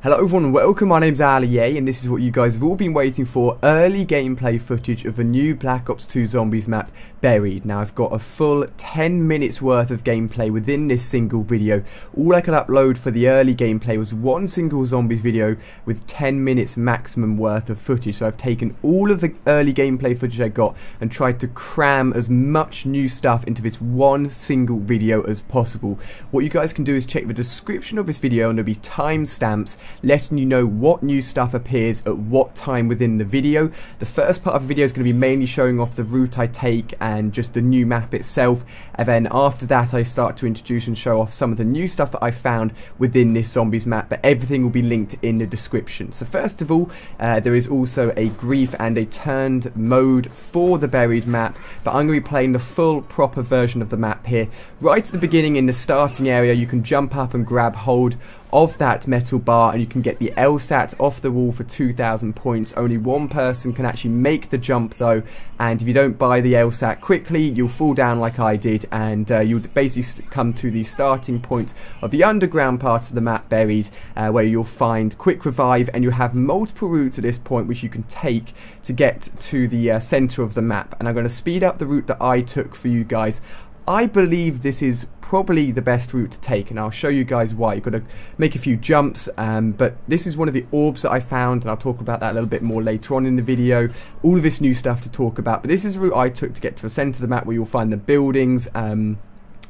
Hello everyone, welcome, my name's Ali A, and this is what you guys have all been waiting for, early gameplay footage of the new Black Ops 2 Zombies map, Buried. Now I've got a full 10 minutes worth of gameplay within this single video. All I could upload for the early gameplay was one single Zombies video with 10 minutes maximum worth of footage. So I've taken all of the early gameplay footage I got and tried to cram as much new stuff into this one single video as possible. What you guys can do is check the description of this video and there'll be timestamps letting you know what new stuff appears at what time within the video. The first part of the video is going to be mainly showing off the route I take and just the new map itself, and then after that I start to introduce and show off some of the new stuff that I found within this Zombies map, but everything will be linked in the description. So first of all, there is also a grief and a turned mode for the Buried map, but I'm going to be playing the full proper version of the map here. Right at the beginning in the starting area you can jump up and grab hold of that metal bar and you can get the LSAT off the wall for 2,000 points. Only one person can actually make the jump though, and if you don't buy the LSAT quickly you'll fall down like I did, and you'll basically come to the starting point of the underground part of the map, Buried, where you'll find quick revive, and you have multiple routes at this point which you can take to get to the center of the map. And I'm going to speed up the route that I took for you guys. I believe this is probably the best route to take, and I'll show you guys why. You've got to make a few jumps, but this is one of the orbs that I found, and I'll talk about that a little bit more later on in the video. All of this new stuff to talk about, but this is the route I took to get to the center of the map where you'll find the buildings.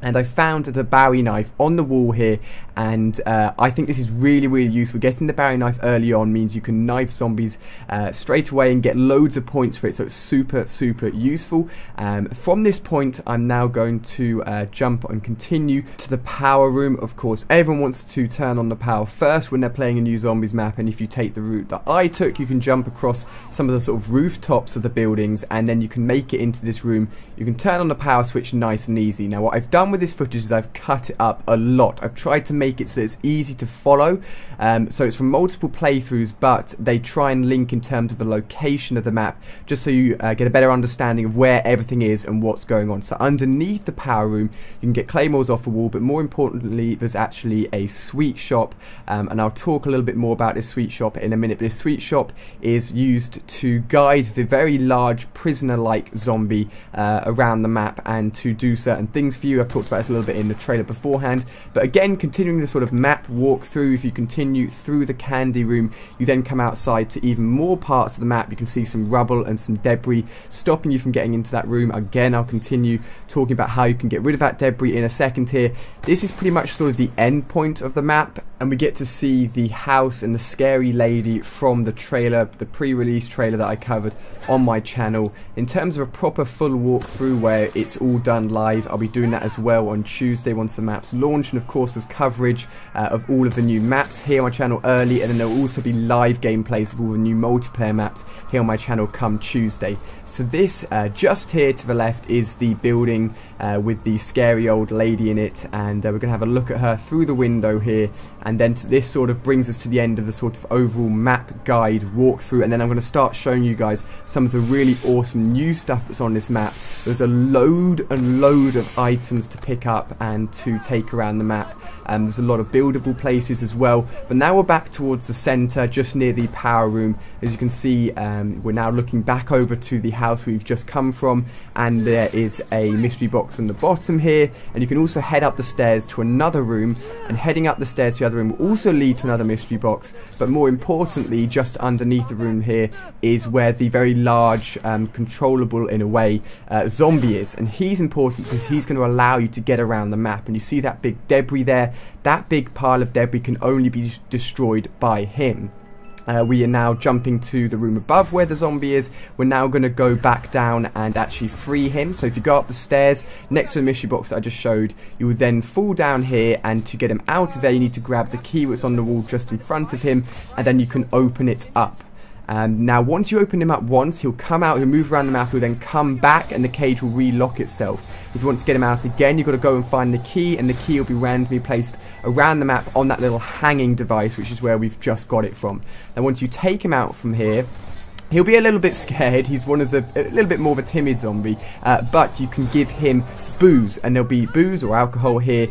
And I found the Bowie knife on the wall here, and I think this is really useful. Getting the Bowie knife early on means you can knife zombies straight away and get loads of points for it, so it's super useful. From this point I'm now going to jump and continue to the power room. Of course everyone wants to turn on the power first when they're playing a new Zombies map, and if you take the route that I took you can jump across some of the sort of rooftops of the buildings and then you can make it into this room. You can turn on the power switch nice and easy. Now what I've done with this footage is I've cut it up a lot. I've tried to make it so it's easy to follow, so it's from multiple playthroughs, but they try and link in terms of the location of the map just so you get a better understanding of where everything is and what's going on. So underneath the power room you can get claymores off the wall, but more importantly there's actually a sweet shop, and I'll talk a little bit more about this sweet shop in a minute. But this sweet shop is used to guide the very large prisoner like zombie around the map and to do certain things for you. I've talked about this a little bit in the trailer beforehand, but again, continuing the sort of map walkthrough, if you continue through the candy room you then come outside to even more parts of the map. You can see some rubble and some debris stopping you from getting into that room. Again, I'll continue talking about how you can get rid of that debris in a second here. This is pretty much sort of the end point of the map, and we get to see the house and the scary lady from the trailer, the pre-release trailer that I covered on my channel. In terms of a proper full walkthrough where it's all done live, I'll be doing that as well on Tuesday once the maps launch, and of course there's coverage of all of the new maps here on my channel early, and then there will also be live gameplays of all the new multiplayer maps here on my channel come Tuesday. So this just here to the left is the building with the scary old lady in it, and we're going to have a look at her through the window here, and then this sort of brings us to the end of the sort of overall map guide walkthrough, and then I'm going to start showing you guys some of the really awesome new stuff that's on this map. There's a load and load of items to pick up and to take around the map. There's a lot of buildable places as well, but now we're back towards the center just near the power room. As you can see, we're now looking back over to the house we've just come from, and there is a mystery box on the bottom here, and you can also head up the stairs to another room, and heading up the stairs to the other room will also lead to another mystery box. But more importantly, just underneath the room here is where the very large controllable in a way zombie is, and he's important because he's going to allow you to get around the map. And you see that big debris there, that big pile of debris can only be destroyed by him. We are now jumping to the room above where the zombie is. We're now going to go back down and actually free him. So if you go up the stairs next to the mystery box that I just showed, you will then fall down here, and to get him out of there you need to grab the key that's on the wall just in front of him, and then you can open it up. Now once you open him up once, he'll come out, he'll move around the map, he'll then come back and the cage will relock itself. If you want to get him out again, you've got to go and find the key, and the key will be randomly placed around the map on that little hanging device, which is where we've just got it from. Now once you take him out from here, He'll be a little bit scared. He's a little bit more of a timid zombie, but you can give him booze, and there'll be booze or alcohol here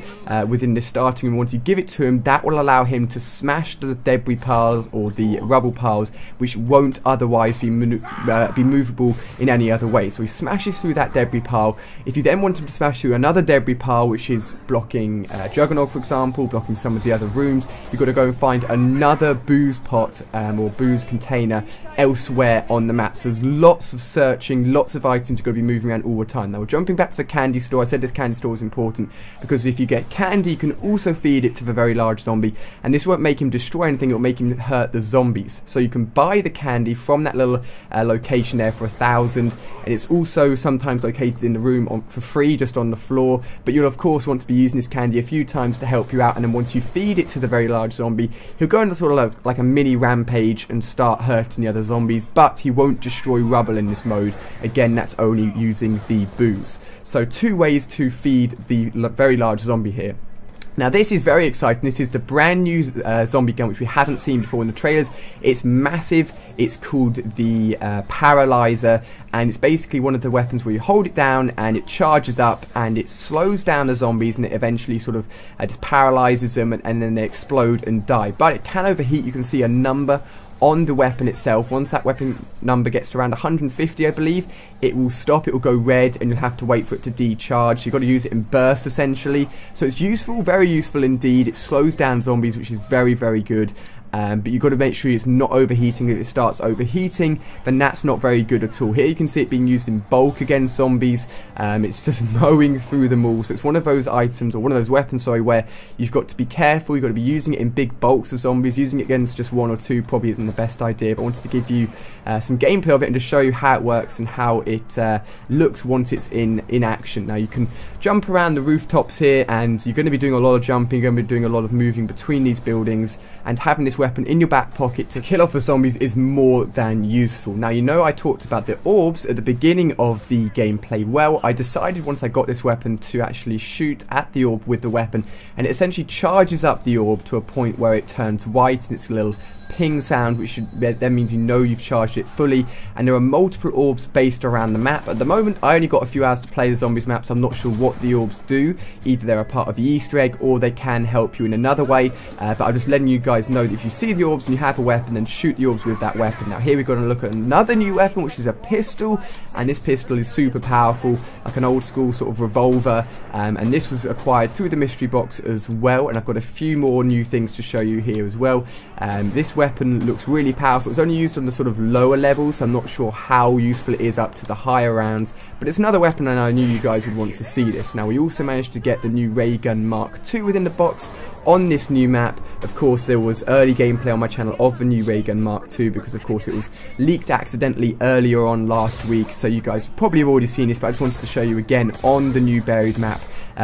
within this starting room. Once you give it to him, that will allow him to smash the debris piles or the rubble piles, which won't otherwise be movable in any other way. So he smashes through that debris pile. If you then want him to smash through another debris pile, which is blocking Juggernog, for example, blocking some of the other rooms, you've got to go and find another booze pot or booze container elsewhere on the map. So there's lots of searching, lots of items you've got to be moving around all the time. Now we're jumping back to the candy store. I said this candy store is important because if you get candy, you can also feed it to the very large zombie, and this won't make him destroy anything, it will make him hurt the zombies. So you can buy the candy from that little location there for 1,000, and it's also sometimes located in the room for free, just on the floor, but you'll of course want to be using this candy a few times to help you out, and then once you feed it to the very large zombie, he'll go into sort of like a mini rampage and start hurting the other zombies, but he won't destroy rubble in this mode. Again, that's only using the booze. So 2 ways to feed the very large zombie here. Now this is very exciting. This is the brand new zombie gun, which we haven't seen before in the trailers. It's massive. It's called the Paralyzer, and it's basically one of the weapons where you hold it down and it charges up and it slows down the zombies, and it eventually sort of just paralyzes them, and then they explode and die. But it can overheat. You can see a number on the weapon itself. Once that weapon number gets to around 150, I believe, it will stop, it will go red, and you'll have to wait for it to decharge. So you've got to use it in bursts essentially. So it's useful, very useful indeed. It slows down zombies, which is very, very good. But you've got to make sure it's not overheating. If it starts overheating, then that's not very good at all. Here you can see it being used in bulk against zombies. It's just mowing through them all. So it's one of those items, or one of those weapons, sorry, where you've got to be careful. You've got to be using it in big bulks of zombies. Using it against just 1 or 2 probably isn't the best idea, but I wanted to give you some gameplay of it and just show you how it works and how it looks once it's in action. Now you can jump around the rooftops here, and you're going to be doing a lot of jumping, you're going to be doing a lot of moving between these buildings, and having this weapon in your back pocket to kill off the zombies is more than useful. Now, you know I talked about the orbs at the beginning of the gameplay. Well, I decided once I got this weapon to actually shoot at the orb with the weapon, and it essentially charges up the orb to a point where it turns white and it's a little ping sound, which then means you know you've charged it fully. And there are multiple orbs based around the map. At the moment I only got a few hours to play the zombies map, so I'm not sure what the orbs do. Either they're a part of the Easter egg or they can help you in another way, but I'm just letting you guys know that if you see the orbs and you have a weapon, then shoot the orbs with that weapon. Now here we're going to look at another new weapon, which is a pistol, and this pistol is super powerful, like an old school sort of revolver, and this was acquired through the mystery box as well, and I've got a few more new things to show you here as well. This weapon looks really powerful. It's only used on the sort of lower levels, so I'm not sure how useful it is up to the higher rounds, but it's another weapon and I knew you guys would want to see this. Now we also managed to get the new ray gun Mark II within the box on this new map. Of course there was early gameplay on my channel of the new ray gun Mark II, because of course it was leaked accidentally earlier on last week, so you guys probably have already seen this, but I just wanted to show you again on the new buried map.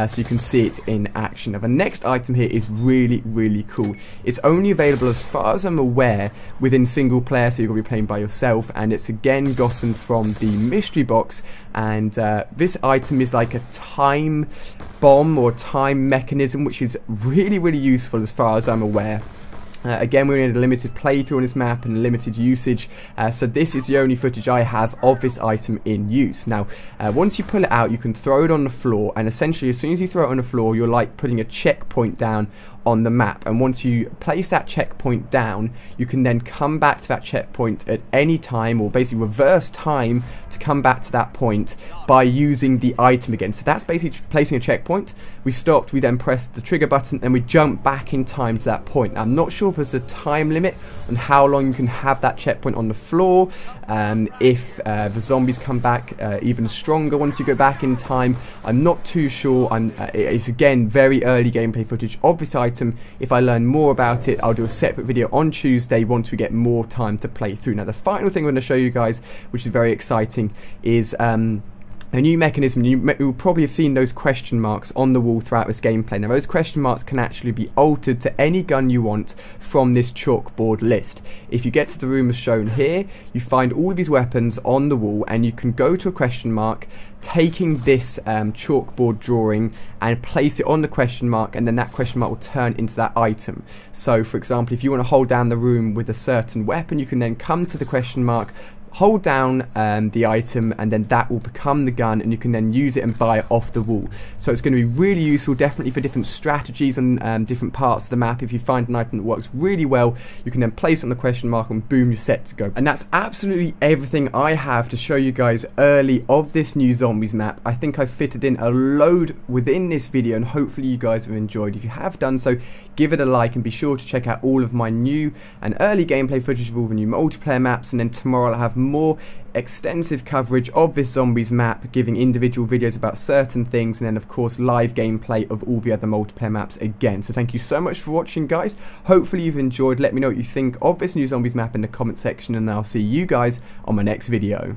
So you can see it in action. Now the next item here is really, really cool. It's only available, as far as I'm aware, within single player, so you're going to be playing by yourself, and it's again gotten from the mystery box, and this item is like a time bomb or time mechanism, which is really, really useful as far as I'm aware. Again, we need a limited playthrough on this map and limited usage, so this is the only footage I have of this item in use. Now, once you pull it out, you can throw it on the floor, and essentially as soon as you throw it on the floor, you're like putting a checkpoint down on the map, and once you place that checkpoint down, you can then come back to that checkpoint at any time, or basically reverse time to come back to that point by using the item again. So that's basically placing a checkpoint. We stopped, we then pressed the trigger button, and we jump back in time to that point. Now, I'm not sure if there's a time limit on how long you can have that checkpoint on the floor, if the zombies come back even stronger once you go back in time. I'm not too sure. It's again very early gameplay footage of this item. If I learn more about it, I'll do a separate video on Tuesday once we get more time to play through. Now the final thing I'm going to show you guys, which is very exciting, is a new mechanism. You will probably have seen those question marks on the wall throughout this gameplay. Now those question marks can actually be altered to any gun you want from this chalkboard list. If you get to the room as shown here, you find all of these weapons on the wall, and you can go to a question mark, taking this chalkboard drawing and place it on the question mark, and then that question mark will turn into that item. So for example, if you want to hold down the room with a certain weapon, you can then come to the question mark, hold down the item, and then that will become the gun, and you can then use it and buy it off the wall. So it's going to be really useful, definitely for different strategies and different parts of the map. If you find an item that works really well, you can then place it on the question mark and boom, you're set to go. And that's absolutely everything I have to show you guys early of this new zombies map. I think I've fitted in a load within this video, and hopefully you guys have enjoyed. If you have done so, give it a like, and be sure to check out all of my new and early gameplay footage of all the new multiplayer maps. And then tomorrow I'll have more extensive coverage of this zombies map, giving individual videos about certain things, and then of course live gameplay of all the other multiplayer maps again. So thank you so much for watching, guys. Hopefully you've enjoyed. Let me know what you think of this new zombies map in the comment section, and I'll see you guys on my next video.